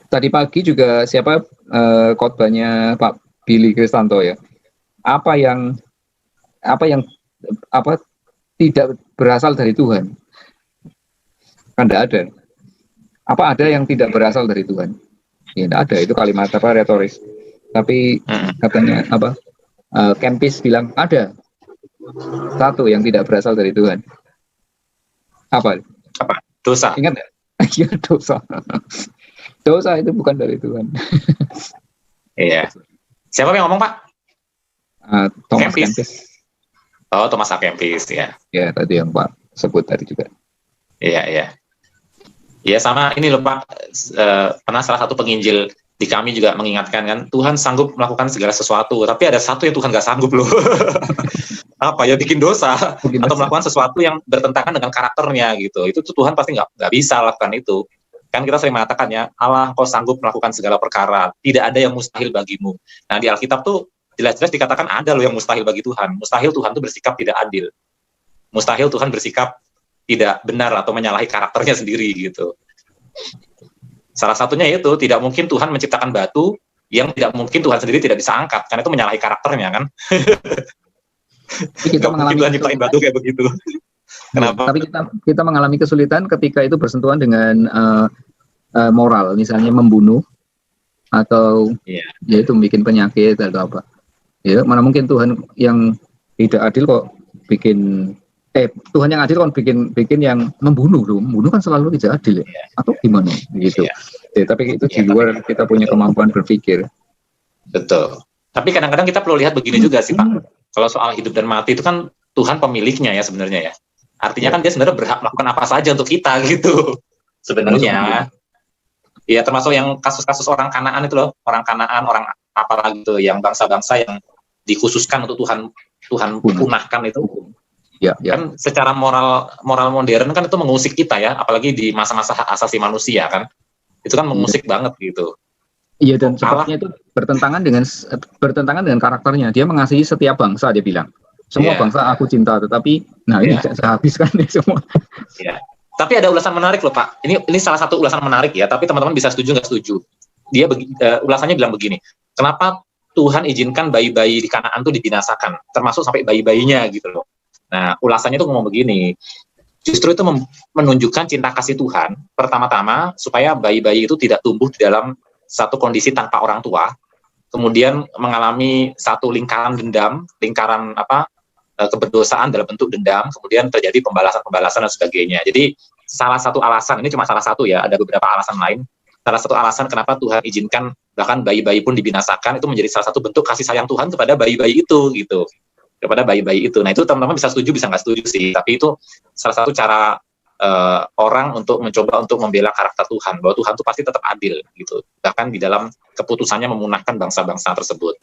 Tadi pagi juga khotbahnya Pak Billy Kristanto ya. Apa yang tidak berasal dari Tuhan? Kan tidak ada. Apa ada yang tidak berasal dari Tuhan? Ya tidak ada, itu kalimat retoris. Tapi katanya Kempis bilang ada satu yang tidak berasal dari Tuhan. Apa? Dosa. Ingat nggak? Iya, dosa. Dosa itu bukan dari Tuhan. Iya. Siapa yang ngomong Pak? Thomas Kempis. Oh, Thomas A. Kempis ya. Ya, tadi yang Pak sebut tadi juga. Iya. Ya sama ini loh Pak, pernah salah satu penginjil di kami juga mengingatkan kan, Tuhan sanggup melakukan segala sesuatu, tapi ada satu yang Tuhan nggak sanggup loh. Apa ya, bikin dosa atau melakukan sesuatu yang bertentangan dengan karakternya gitu. Itu tuh Tuhan pasti nggak bisa lakukan itu. Kan kita sering mengatakan ya, Allah Engkau sanggup melakukan segala perkara, tidak ada yang mustahil bagimu. Nah di Alkitab tuh jelas-jelas dikatakan ada loh yang mustahil bagi Tuhan. Mustahil Tuhan tuh bersikap tidak adil. Mustahil Tuhan bersikap tidak benar atau menyalahi karakternya sendiri gitu. Salah satunya itu tidak mungkin Tuhan menciptakan batu yang tidak mungkin Tuhan sendiri tidak bisa angkat, karena itu menyalahi karakternya kan. Kita mengalami Tuhan nyiptain batu kayak begitu. Kenapa? Tapi kita mengalami kesulitan ketika itu bersentuhan dengan moral, misalnya membunuh atau yaitu bikin penyakit atau apa. Ya, mana mungkin Tuhan yang tidak adil kok bikin Tuhan yang adil kan bikin yang membunuh kan selalu tidak adil ya? Atau gimana gitu. Tapi itu di luar kita punya kemampuan berpikir. Betul. Tapi kadang-kadang kita perlu lihat begini juga sih Pak. Kalau soal hidup dan mati itu kan Tuhan pemiliknya ya sebenarnya ya. Artinya kan dia sebenarnya berhak melakukan apa saja untuk kita gitu. Sebenarnya. Ya termasuk yang kasus-kasus orang Kanaan itu loh, orang Kanaan, orang apa gitu, yang bangsa-bangsa yang dikhususkan untuk Tuhan punahkan itu. Ya. Kan secara moral modern kan itu mengusik kita ya, apalagi di masa-masa hak asasi manusia kan, itu kan mengusik banget gitu. Iya, dan sepertinya itu bertentangan dengan karakternya. Dia mengasihi setiap bangsa, dia bilang semua bangsa aku cinta, tetapi ini saya habiskan nih semua. Tapi ada ulasan menarik loh Pak, ini salah satu ulasan menarik ya, tapi teman-teman bisa setuju nggak setuju. Dia ulasannya bilang begini, kenapa Tuhan izinkan bayi-bayi di Kanaan itu dibinasakan, termasuk sampai bayi-bayinya gitu loh. Nah, ulasannya itu ngomong begini, justru itu menunjukkan cinta kasih Tuhan, pertama-tama supaya bayi-bayi itu tidak tumbuh di dalam satu kondisi tanpa orang tua, kemudian mengalami satu lingkaran dendam, lingkaran keberdosaan dalam bentuk dendam, kemudian terjadi pembalasan dan sebagainya. Jadi salah satu alasan, ini cuma salah satu ya, ada beberapa alasan lain, salah satu alasan kenapa Tuhan izinkan bahkan bayi-bayi pun dibinasakan, itu menjadi salah satu bentuk kasih sayang Tuhan kepada bayi-bayi itu gitu. Kepada bayi-bayi itu. Nah itu teman-teman bisa setuju, bisa nggak setuju sih. Tapi itu salah satu cara orang untuk mencoba untuk membela karakter Tuhan, bahwa Tuhan itu pasti tetap adil gitu. Bahkan di dalam keputusannya memunahkan bangsa-bangsa tersebut.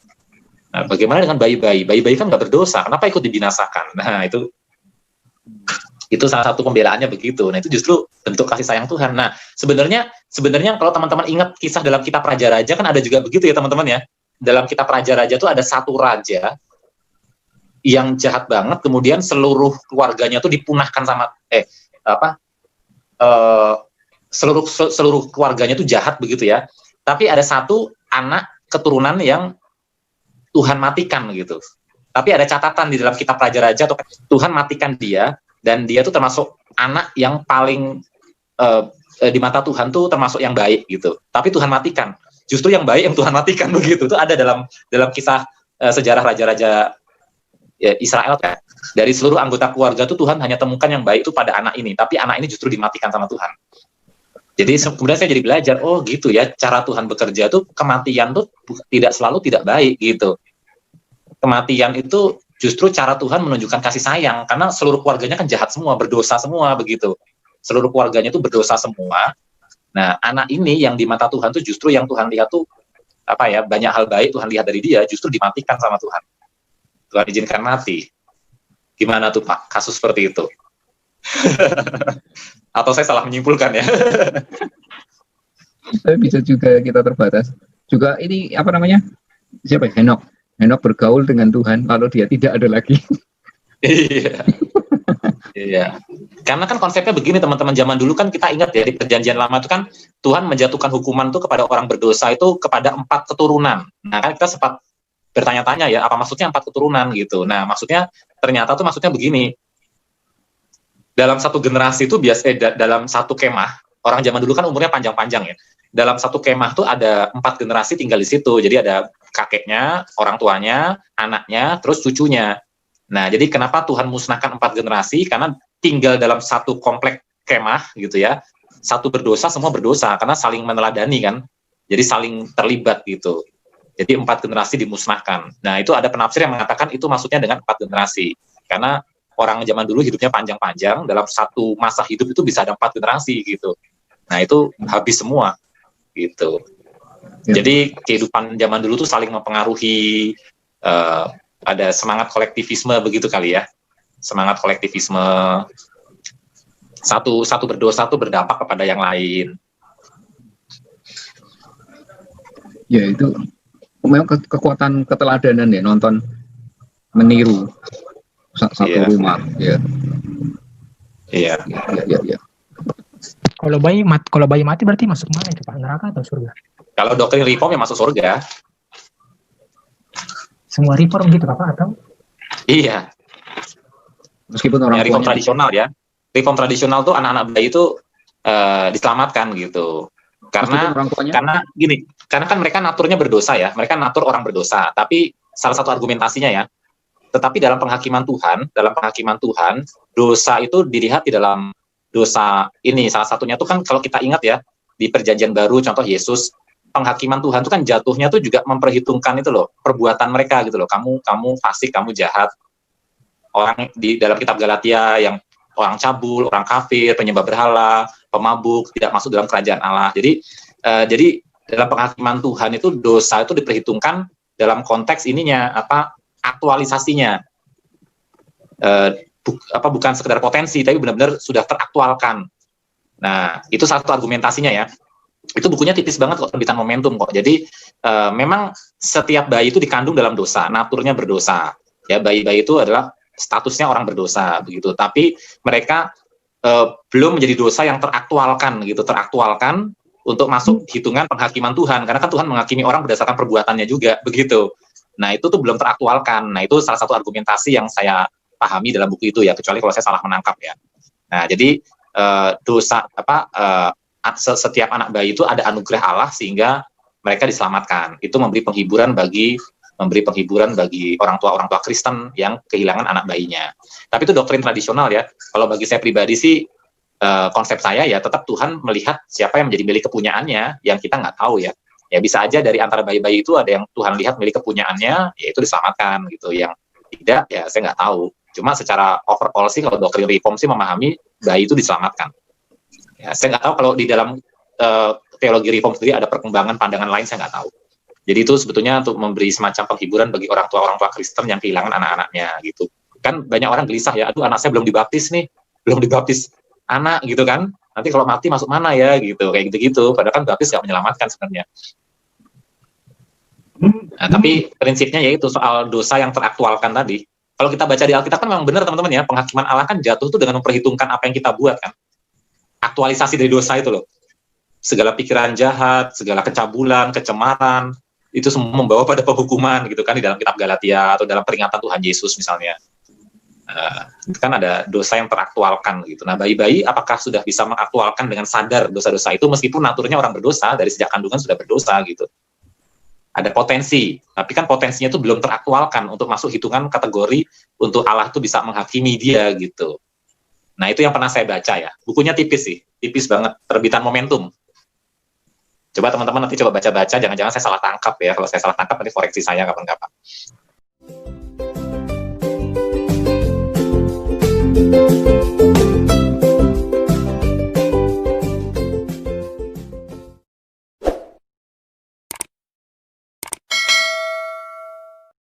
Nah bagaimana dengan bayi-bayi? Bayi-bayi kan nggak berdosa, kenapa ikut dibinasakan? Nah itu salah satu pembelaannya begitu. Nah itu justru bentuk kasih sayang Tuhan. Nah sebenarnya kalau teman-teman ingat kisah dalam kitab Raja-Raja kan ada juga begitu ya teman-teman ya. Dalam kitab Raja-Raja itu ada satu raja yang jahat banget, kemudian seluruh keluarganya tuh dipunahkan sama seluruh keluarganya tuh jahat begitu ya. Tapi ada satu anak keturunan yang Tuhan matikan gitu. Tapi ada catatan di dalam kitab Raja-Raja tuh Tuhan matikan dia, dan dia tuh termasuk anak yang paling di mata Tuhan tuh termasuk yang baik gitu. Tapi Tuhan matikan. Justru yang baik yang Tuhan matikan begitu. Itu ada dalam kisah sejarah raja-raja Israel Dari seluruh anggota keluarga tuh Tuhan hanya temukan yang baik itu pada anak ini, tapi anak ini justru dimatikan sama Tuhan. Jadi kemudian saya jadi belajar, oh gitu ya, cara Tuhan bekerja tuh kematian tuh tidak selalu tidak baik gitu. Kematian itu justru cara Tuhan menunjukkan kasih sayang, karena seluruh keluarganya kan jahat semua, berdosa semua begitu. Seluruh keluarganya tuh berdosa semua. Nah, anak ini yang di mata Tuhan tuh justru yang Tuhan lihat tuh apa ya, banyak hal baik Tuhan lihat dari dia, justru dimatikan sama Tuhan. Tuhan izinkan mati. Gimana tuh Pak, kasus seperti itu? Atau saya salah menyimpulkan ya? Saya bisa juga, kita terbatas. Juga ini apa namanya? Siapa ya? Henok. Henok bergaul dengan Tuhan kalau dia tidak ada lagi. Iya. Iya. Karena kan konsepnya begini teman-teman, zaman dulu kan kita ingat ya di perjanjian lama itu kan Tuhan menjatuhkan hukuman itu kepada orang berdosa itu kepada 4 keturunan. Nah kan kita sempat bertanya-tanya ya, apa maksudnya 4 keturunan gitu. Nah maksudnya ternyata tuh maksudnya begini. Dalam satu generasi itu dalam satu kemah, orang zaman dulu kan umurnya panjang-panjang ya. Dalam satu kemah tuh ada 4 generasi tinggal di situ. Jadi ada kakeknya, orang tuanya, anaknya, terus cucunya. Nah, jadi kenapa Tuhan musnahkan 4 generasi? Karena tinggal dalam satu komplek kemah gitu ya. Satu berdosa, semua berdosa karena saling meneladani kan. Jadi saling terlibat gitu. Jadi 4 generasi dimusnahkan. Nah, itu ada penafsir yang mengatakan itu maksudnya dengan 4 generasi. Karena orang zaman dulu hidupnya panjang-panjang, dalam satu masa hidup itu bisa ada 4 generasi gitu. Nah, itu habis semua gitu. Ya. Jadi kehidupan zaman dulu tuh saling mempengaruhi, ada semangat kolektivisme begitu kali ya. Semangat kolektivisme, satu berdosa tuh berdampak kepada yang lain. Ya itu memang kekuatan keteladanan ya, nonton meniru satu rumah ya. Iya. Ya. Kalau bayi mati berarti masuk mana itu Pak? Neraka atau surga? Kalau doktrin reform ya masuk surga. Semua reform gitu Pak atau? Iya. Meskipun orang reform tradisional ya. Reform tradisional tuh anak-anak bayi itu diselamatkan gitu. Karena gini, karena kan mereka naturnya berdosa ya. Mereka natur orang berdosa, tapi salah satu argumentasinya ya. Tetapi dalam penghakiman Tuhan, dosa itu dilihat di dalam dosa ini. Salah satunya tuh kan kalau kita ingat ya, di perjanjian baru contoh Yesus, penghakiman Tuhan itu kan jatuhnya tuh juga memperhitungkan itu loh, perbuatan mereka gitu loh. Kamu fasik, kamu jahat. Orang di dalam kitab Galatia yang orang cabul, orang kafir, penyembah berhala, pemabuk, tidak masuk dalam kerajaan Allah. Jadi dalam penghakiman Tuhan itu dosa itu diperhitungkan dalam konteks ininya aktualisasinya. Bukan sekedar potensi, tapi benar-benar sudah teraktualkan. Nah, itu satu argumentasinya ya. Itu bukunya tipis banget kok, terbitan Momentum kok. Jadi memang setiap bayi itu dikandung dalam dosa, naturnya berdosa. Ya, bayi-bayi itu adalah statusnya orang berdosa begitu. Tapi mereka belum menjadi dosa yang teraktualkan untuk masuk hitungan penghakiman Tuhan, karena kan Tuhan menghakimi orang berdasarkan perbuatannya juga begitu. Nah, itu tuh belum teraktualkan. Nah, itu salah satu argumentasi yang saya pahami dalam buku itu ya, kecuali kalau saya salah menangkap ya. Nah, jadi setiap anak bayi itu ada anugerah Allah sehingga mereka diselamatkan. Itu memberi penghiburan bagi orang tua Kristen yang kehilangan anak bayinya. Tapi itu doktrin tradisional ya. Kalau bagi saya pribadi sih konsep saya ya tetap Tuhan melihat siapa yang menjadi milik kepunyaannya yang kita nggak tahu ya. Ya bisa aja dari antara bayi-bayi itu ada yang Tuhan lihat milik kepunyaannya, ya itu diselamatkan gitu. Yang tidak ya saya nggak tahu. Cuma secara overall sih kalau doktrin reform sih memahami bayi itu diselamatkan. Ya, saya nggak tahu kalau di dalam teologi reform sendiri ada perkembangan pandangan lain, saya nggak tahu. Jadi itu sebetulnya untuk memberi semacam penghiburan bagi orang tua Kristen yang kehilangan anak-anaknya gitu. Kan banyak orang gelisah ya, aduh anak saya belum dibaptis anak gitu kan. Nanti kalau mati masuk mana ya gitu, kayak gitu-gitu. Padahal kan baptis nggak menyelamatkan sebenarnya. Nah, tapi prinsipnya yaitu soal dosa yang teraktualkan tadi. Kalau kita baca di Alkitab kan memang benar teman-teman ya, penghakiman Allah kan jatuh itu dengan memperhitungkan apa yang kita buat kan. Aktualisasi dari dosa itu loh. Segala pikiran jahat, segala kecabulan, kecemaran, itu semua membawa pada penghukuman gitu kan di dalam kitab Galatia atau dalam peringatan Tuhan Yesus misalnya. Itu kan ada dosa yang teraktualkan gitu. Nah, bayi-bayi apakah sudah bisa mengaktualkan dengan sadar dosa-dosa itu meskipun naturnya orang berdosa, dari sejak kandungan sudah berdosa gitu. ada potensi, tapi kan potensinya itu belum teraktualkan untuk masuk hitungan kategori untuk Allah tuh bisa menghakimi dia gitu. Nah, itu yang pernah saya baca ya. Bukunya tipis sih, tipis banget, terbitan Momentum. Coba teman-teman nanti coba baca-baca, jangan-jangan saya salah tangkap ya. Kalau saya salah tangkap nanti koreksi saya kapan-kapan.